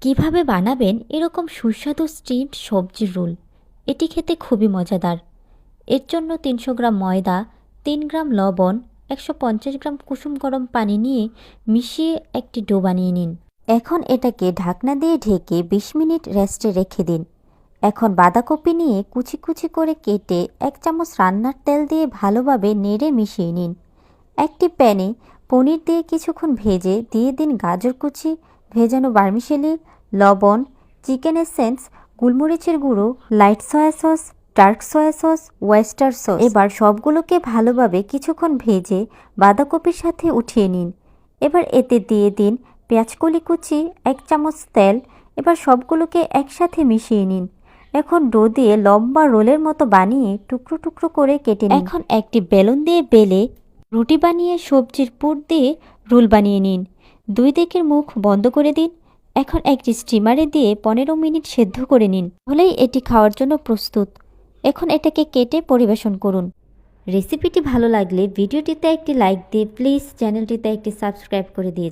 কিভাবে বানাবেন এরকম সুস্বাদু স্টিমড সবজির রোল। এটি খেতে খুবই মজাদার। এর জন্য ৩০০ গ্রাম ময়দা, ৩ গ্রাম লবণ, ১৫০ গ্রাম কুসুম গরম পানি নিয়ে মিশিয়ে একটি ডো বানিয়ে নিন। এখন এটাকে ঢাকনা দিয়ে ঢেকে ২০ মিনিট রেস্টে রেখে দিন। এখন বাঁধাকপি নিয়ে কুচি কুচি করে কেটে ১ চামচ রান্নার তেল দিয়ে ভালোভাবে নেড়ে মিশিয়ে নিন। একটি প্যানে পনির দিয়ে কিছুক্ষণ ভেজে দিয়ে দিন গাজর কুচি, ভেজানো ভার্মিসেলি, লবণ, চিকেন এসেন্স, গোলমরিচের গুঁড়ো, light soya sauce, dark soya sauce, oyster sauce. এবার সবগুলোকে ভালোভাবে কিছুক্ষণ ভেজে বাঁধাকপির সাথে উঠিয়ে নিন। এবার এতে দিয়ে দিন পেঁয়াজকলি কুচি, ১ চামচ তেল। এবার সবগুলোকে একসাথে মিশিয়ে নিন। এখন ডো দিয়ে লম্বা রোলের মতো বানিয়ে টুকরো টুকরো করে কেটে নিন। এখন একটি বেলুন দিয়ে বেলে রুটি বানিয়ে সবজির পুর দিয়ে রোল বানিয়ে নিন। ২ দিকের মুখ বন্ধ করে দিন। এখন একটি স্টিমারে দিয়ে ১৫ মিনিট সেদ্ধ করে নিন। হলেই এটি খাওয়ার জন্য প্রস্তুত। এখন এটাকে কেটে পরিবেশন করুন। রেসিপিটি ভালো লাগলে ভিডিওটিতে একটি লাইক দিয়ে প্লিজ চ্যানেলটিতে একটি সাবস্ক্রাইব করে দিয়ে